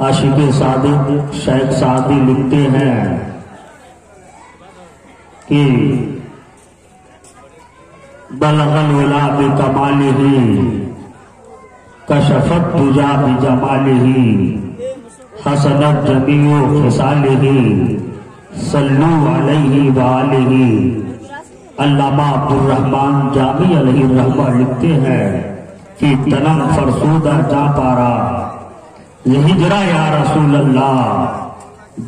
عاشق صادق شیخ سعدی لکھتے ہیں کہ بلغ الولا بکمالہ کشفت دجا بجمالہ حسنت جمیع خصالہ صلو علیہ وآلہ۔ علامہ عبدالرحمن جامی علیہ الرحمہ لکھتے ہیں کہ تنم فرسودہ جا پارا ہجرا یا رسول اللہ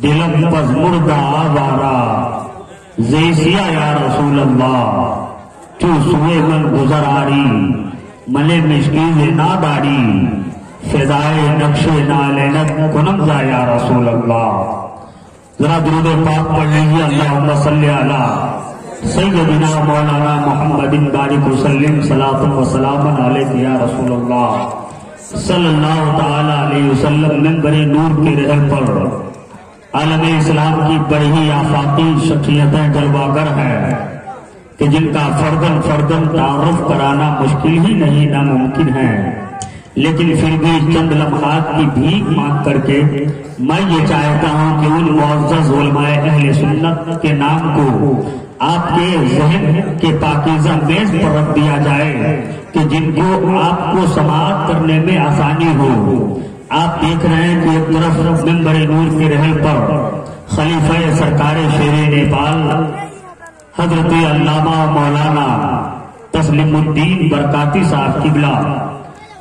دلم پز مردہ آوارا زیسیا یا رسول اللہ تو سوئے من گزر آری ملے مشکیز ناداری فضائے نقش نالینت کنمزا یا رسول اللہ۔ ذرا درود پاک پڑھ لیجیے۔ اللہم صلی علی سیدنا مولانا محمد بارک وسلم صلاۃ و سلام علیک یا رسول اللہ صلی اللہ تعالی علیہ وسلم۔ منبر نور کی رحل پر عالم اسلام کی بڑی آفاقی شخصیتیں جلوہ ہیں کہ جن کا فردن تعارف کرانا مشکل ہی نہیں ناممکن ہے، لیکن پھر بھی چند لمحات کی بھیک مانگ کر کے میں یہ چاہتا ہوں کہ ان معزز علماء اہل سنت کے نام کو آپ کے ذہن کے پاکیزہ میز پر رکھ دیا جائے کہ جن کو آپ کو سماعت کرنے میں آسانی ہو۔ آپ دیکھ رہے ہیں کہ ایک طرف منبر نور کے رحل پر خلیفہ سرکار شیر نیپال حضرت علامہ مولانا تسلیم الدین برکاتی صاحب قبلہ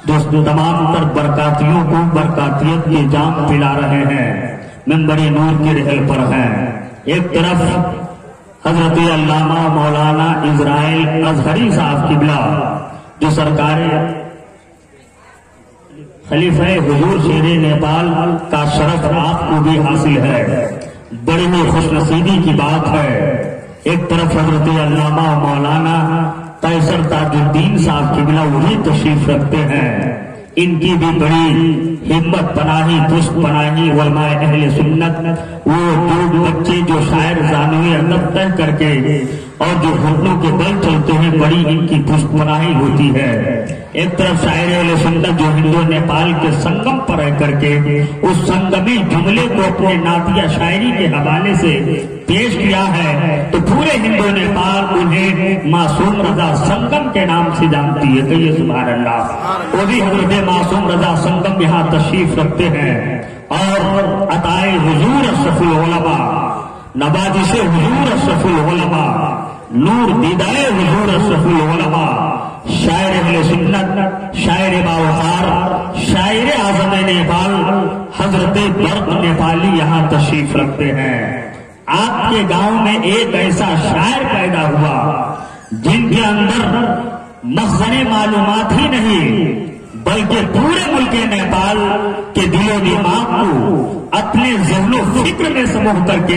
جو تمام تر برکاتیوں کو برکاتیت کے جام پلا رہے ہیں، منبر نور کے رحل پر ہیں۔ ایک طرف حضرت علامہ مولانا اسرائیل ازہری صاحب قبلہ جو سرکار خلیفہ حضور شیر نیپال کا شرف آپ کو بھی حاصل ہے، بڑی ہی خوش نصیبی کی بات ہے۔ ایک طرف حضرت علامہ مولانا قیصر تاج الدین صاحب قبلہ وہی تشریف رکھتے ہیں۔ ان کی بھی بڑی ہمت پناہی پشت پناہی علماء اہل سنت، وہ دو بچے جو شاعر زانوی ادب طے کر کے اور جو گھٹنوں کے بل چلتے ہیں، بڑی ان کی پشت پناہی ہوتی ہے۔ ایک طرف شاعر اہل سنت جو ہندو نیپال کے سنگم پر رہ کر کے اس سنگمی جملے کو اپنے نعتیہ شاعری کے حوالے سے پیش کیا ہے، تو پورے ہندو نیپال انہیں معصوم رضا سنگم کے نام سے جانتی ہے۔ کہیے سبحان اللہ۔ وہ بھی حضرت معصوم رضا سنگم یہاں تشریف رکھتے ہیں اور عطائے حضور اشرف العلماء، نوازش حضور اشرف العلماء، نور دیدائے حضور اشرف العلماء، شاعر اہل سنت، شاعر باوقار، شاعر اعظم نیپال حضرت برق نیپالی یہاں تشریف رکھتے ہیں۔ آپ کے گاؤں میں ایک ایسا شاعر پیدا ہوا جن کے اندر مخزن معلومات ہی نہیں بلکہ پورے ملک نیپال کے دل و دماغ کو اپنے ذہن و فکر میں سموہ کر کے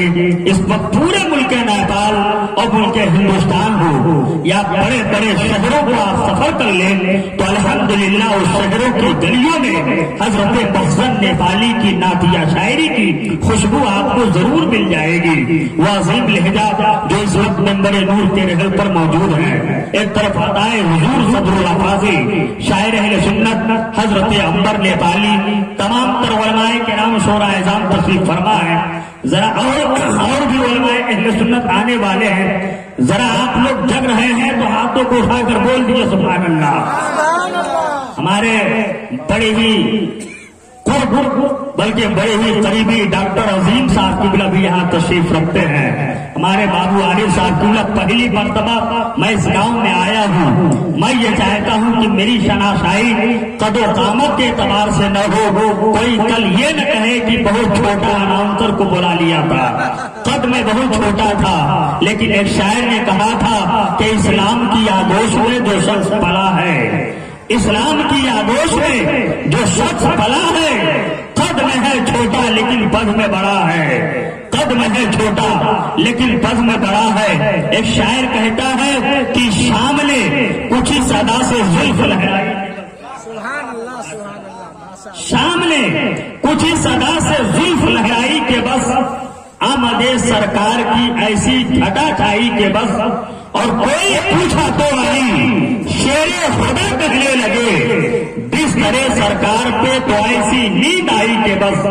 اس وقت پورے ملک نیپال اور ملک ہندوستان ہو یا بڑے بڑے شہروں کو آپ سفر کر لیں تو الحمدللہ اس شہروں کی گلیوں میں حضرت مخزن نیپالی کی نعتیہ شاعری کی خوشبو آپ کو ضرور مل جائے گی۔ وہ عظیم لہجہ جو اس وقت منبر نور کے رحل پر موجود ہے، ایک طرف عطائے حضور صدر الافاضی شاعر اہل سنت حضرت عمر نیپالی، تمام تر علماء کے نام شورا اعظام تشریف فرما ہے۔ ذرا اور بھی علماء اہل سنت آنے والے ہیں، ذرا آپ لوگ جگ رہے ہیں تو ہاتھوں کو اٹھا کر بول دیجیے سبحان اللہ۔ ہمارے بڑے ہی بلکہ بڑے ہی قریبی ڈاکٹر عظیم صاحب قبلہ بھی یہاں تشریف رکھتے ہیں۔ ہمارے بابو عارف صاحب قبلہ پہلی مرتبہ میں اس گاؤں میں آیا ہوں، میں یہ چاہتا ہوں کہ میری شناسائی قد و قامت کے اعتبار سے نہ ہو، کوئی کل یہ نہ کہے کہ بہت چھوٹا اناؤنسر کو بلا لیا تھا، قد میں بہت چھوٹا تھا، لیکن ایک شاعر نے کہا تھا کہ اسلام کی آگوش میں جو شخص پلا ہے، اسلام کی آگوش میں جو شخص پلا ہے، قد میں ہے چھوٹا لیکن پد میں بڑا ہے، قد میں ہے چھوٹا لیکن پد میں بڑا ہے۔ ایک شاعر کہتا ہے کہ شام نے کچھ ہی صدا سے زلف لہرائی، شام نے کچھ ہی صدا سے زلف لہرائی کے بس آمد سرکار کی ایسی گھٹا چھائی کے بس اور کوئی پوچھا تو نہیں، شیر خدا کہنے لگے جس طرح سرکار پہ تو ایسی نیند آئی کہ بس،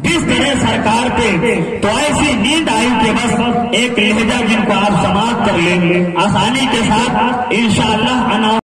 جس طرح سرکار پہ تو ایسی نیند آئی کہ بس ایک لہجہ جن کو آپ سماعت کر لیں آسانی کے ساتھ انشاءاللہ